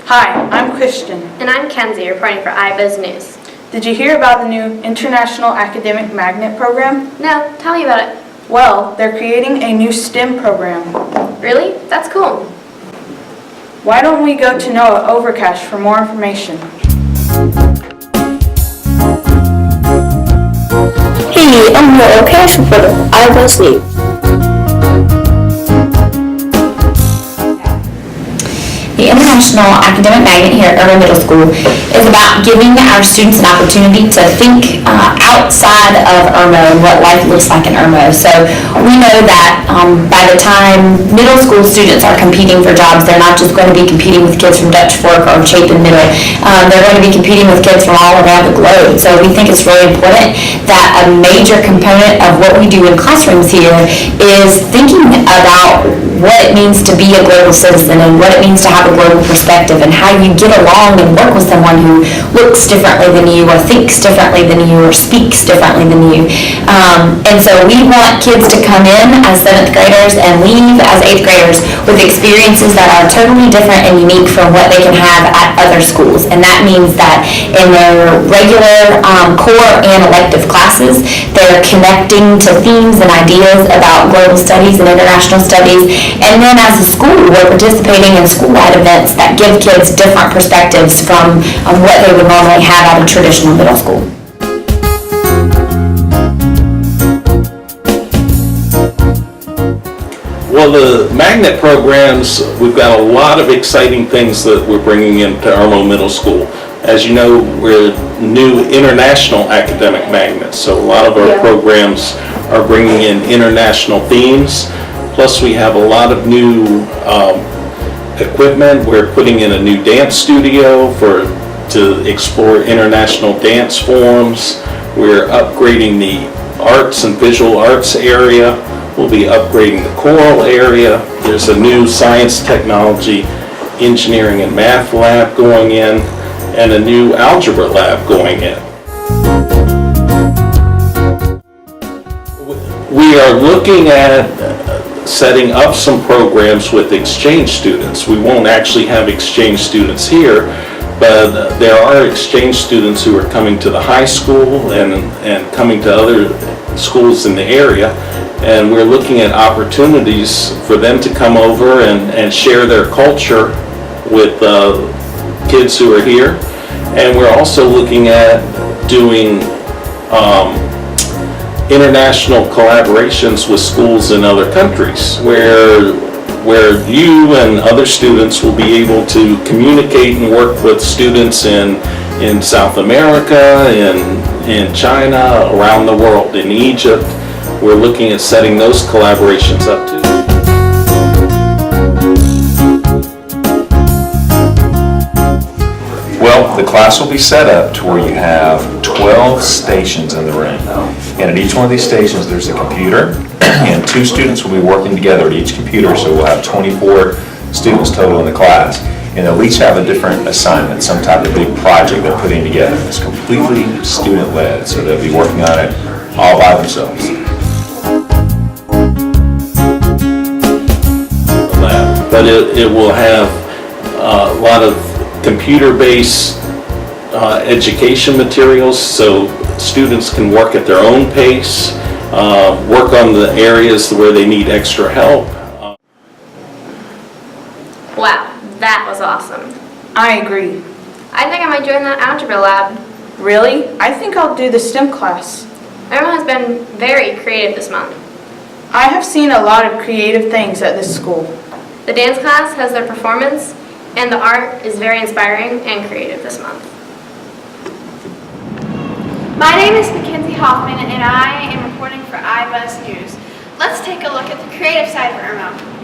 Hi, I'm Christian. And I'm Kenzie, reporting for Ibuzz News. Did you hear about the new International Academic Magnet Program? No, tell me about it. Well, they're creating a new STEM program. Really? That's cool. Why don't we go to Noah Overcash for more information? Hey, I'm Noah Overcash reporter for Ibuzz News. The International Academic Magnet here at Irving Middle School is about giving our students an opportunity to think outside of IRMO and what life looks like in IRMO. So we know that by the time middle school students are competing for jobs, they're not just going to be competing with kids from Dutch Fork or Chapin Middle. They're going to be competing with kids from all around the globe. So we think it's really important that a major component of what we do in classrooms here is thinking about what it means to be a global citizen and what it means to have a global perspective and how you get along and work with someone who looks differently than you or thinks differently than you or speaks differently than you. And so we want kids to come in as 7th graders and leave as 8th graders with experiences that are totally different and unique from what they can have at other schools. And that means that in their regular core and elective classes, they're connecting to themes and ideas about global studies and international studies. And then as a school, we're participating in school-wide events that give kids different perspectives from what they would normally have at a traditional middle school. Well, the magnet programs, we've got a lot of exciting things that we're bringing into Irmo Middle School. As you know, we're new international academic magnets, so a lot of our programs are bringing in international themes. Plus, we have a lot of new equipment. We're putting in a new dance studio to explore international dance forms. We're upgrading the arts and visual arts area. We'll be upgrading the choral area. There's a new science, technology, engineering, and math lab going in, and a new algebra lab going in. We are looking at setting up some programs with exchange students. We won't actually have exchange students here, but there are exchange students who are coming to the high school and coming to other schools in the area, and we're looking at opportunities for them to come over and share their culture with kids who are here. And we're also looking at doing international collaborations with schools in other countries where you and other students will be able to communicate and work with students in South America, in China, around the world, in Egypt. We're looking at setting those collaborations up too. Well, the class will be set up to where you have 12 stations in the room. And at each one of these stations, there's a computer, and 2 students will be working together at each computer, so we'll have 24 students total in the class. And they'll each have a different assignment, some type of big project they're putting together. It's completely student-led, so they'll be working on it all by themselves. But it will have a lot of computer-based education materials, so students can work at their own pace, work on the areas where they need extra help. Wow, that was awesome. I agree. I think I might join that algebra lab. Really? I think I'll do the STEM class. Everyone has been very creative this month. I have seen a lot of creative things at this school. The dance class has their performance, and the art is very inspiring and creative this month. My name is Mackenzie Hoffman, and I am reporting for Ibuzz News. Let's take a look at the creative side of Irmo.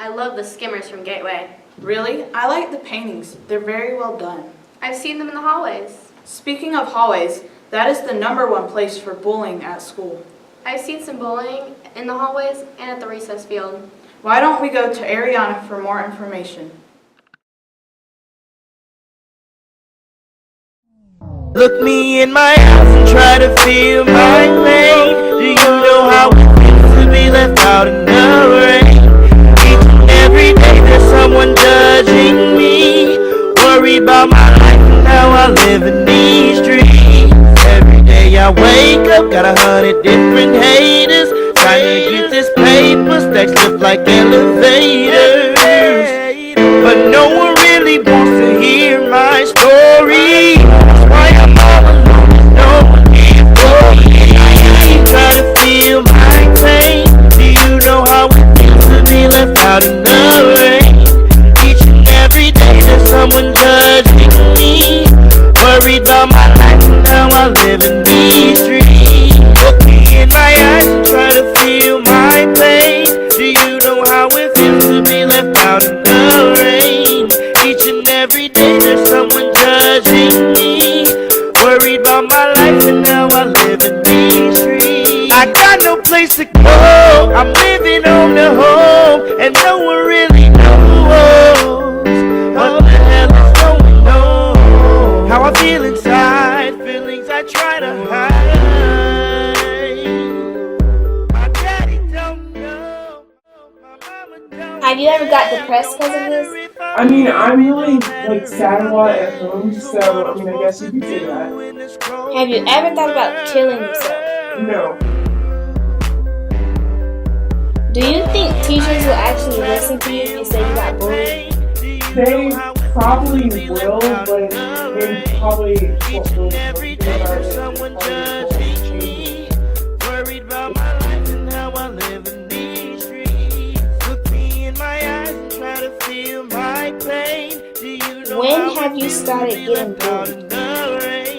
I love the skimmers from Gateway. Really? I like the paintings. They're very well done. I've seen them in the hallways. Speaking of hallways, that is the #1 place for bullying at school. I've seen some bullying in the hallways and at the recess field. Why don't we go to Ariana for more information? Look me in my eyes and try to feel my pain. Do you know how it feels to be left out in the rain? Each and every day there's someone judging me. Worried about my life and how I live in these streets. Every day I wake up, got 100 different haters. Trying to get this paper stacks up like elevators. But no one really wants to hear my story. That's why I'm all alone, no one here for me. I try to feel my pain. Do you know how it feels to be left out in the rain? Each and every day there's someone judging me. Worried about my life and how I live in these streets. Look me in my eyes and try to feel my pain. Do you know how it feels to be left out in the rain? Each and every day there's someone judging me. Worried about my life and how I live in these streets. I got no place to go, I'm living on the home, and no one really knows what the hell is going on. How I feel inside, feelings I try to hide. My daddy don't know, my mama don't. Have you ever got depressed because of this? I mean, I'm really sad a lot at home, so I mean, I guess you could say that. Have you ever thought about killing yourself? No. Do you think teachers will actually listen to you if you say you got bullied? They probably will, but they probably won't do anything about it. Probably won't change. Worried about my life and how I live in these streets. Look me in my eyes and try to feel my pain. Do you know When have you started getting bullied?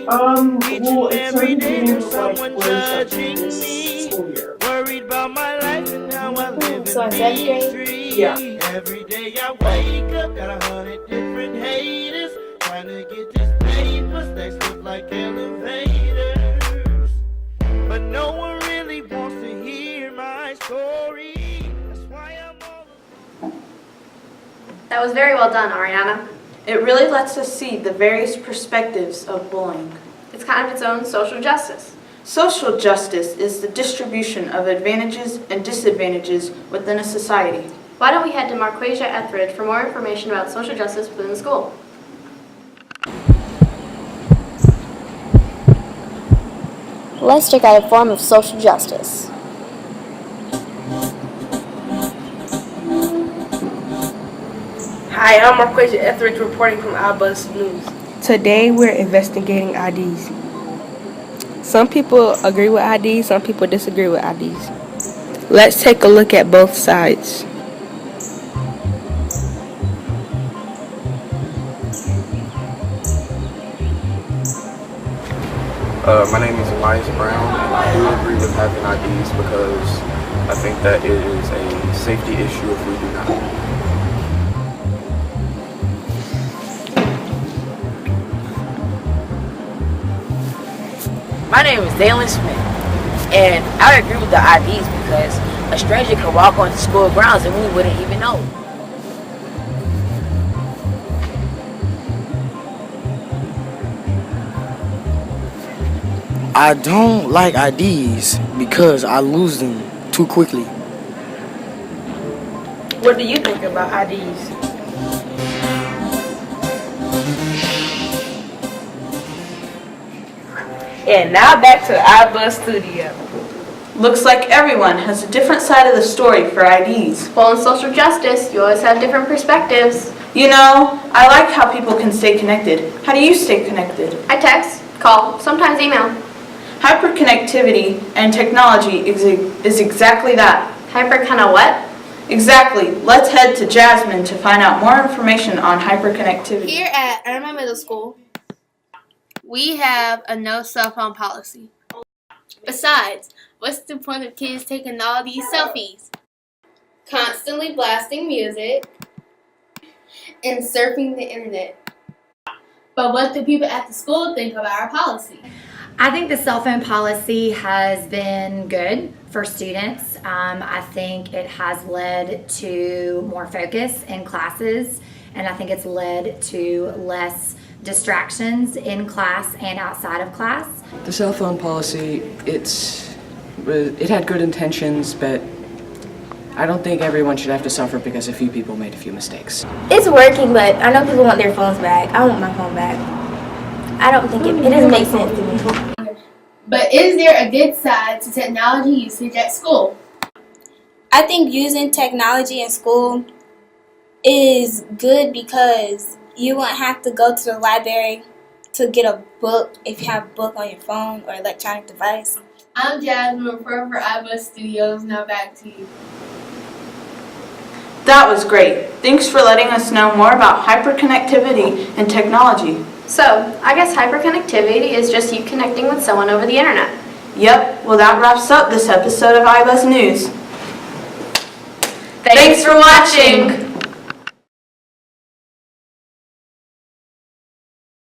Well, it started beginning with like first this school year. Worried about my life and how I live So in in 7th these grade? streets. Yeah. Every day I wake up, got 100 different haters. Trying to get this paper stacks up like elevators. But no one really wants to hear my story. That's why I'm all That was very well done, Ariana. It really lets us see the various perspectives of bullying. It's kind of its own social justice. Social justice is the distribution of advantages and disadvantages within a society. Why don't we head to Marquasia Etheridge for more information about social justice within the school? Let's check out a form of social justice. Hi, I'm Marquasia Etheridge reporting from Ibuzz News. Today we're investigating IDs. Some people agree with IDs, some people disagree with IDs. Let's take a look at both sides. My name is Elias Brown, and I do agree with having IDs because I think that it is a safety issue if we do not. My name is Dalen Smith, and I agree with the IDs because a stranger could walk onto school grounds and we wouldn't even know. I don't like IDs because I lose them too quickly. What do you think about IDs? And now back to the Ibuzz studio. Looks like everyone has a different side of the story for IDs. Well, in social justice, you always have different perspectives. You know, I like how people can stay connected. How do you stay connected? I text, call, sometimes email. Hyperconnectivity and technology is exactly that. Hyper kind of what? Exactly. Let's head to Jasmine to find out more information on hyperconnectivity. Here at Irma Middle School, we have a no cell phone policy. Besides, what's the point of kids taking all these selfies? constantly blasting music, and surfing the internet. But what do people at the school think about our policy? I think the cell phone policy has been good for students. I think it has led to more focus in classes, and I think it's led to less distractions in class and outside of class. The cell phone policy, it had good intentions, but I don't think everyone should have to suffer because a few people made a few mistakes. It's working, but I know people want their phones back. I want my phone back. I don't think it doesn't make sense to me. But is there a good side to technology usage at school? I think using technology in school is good because you won't have to go to the library to get a book if you have a book on your phone or electronic device. I'm Jasmine, reporting for Ibuzz Studios. Now back to you. That was great. Thanks for letting us know more about hyperconnectivity and technology. So, I guess hyperconnectivity is just you connecting with someone over the internet. Yep, well that wraps up this episode of Ibuzz News. Thanks for watching!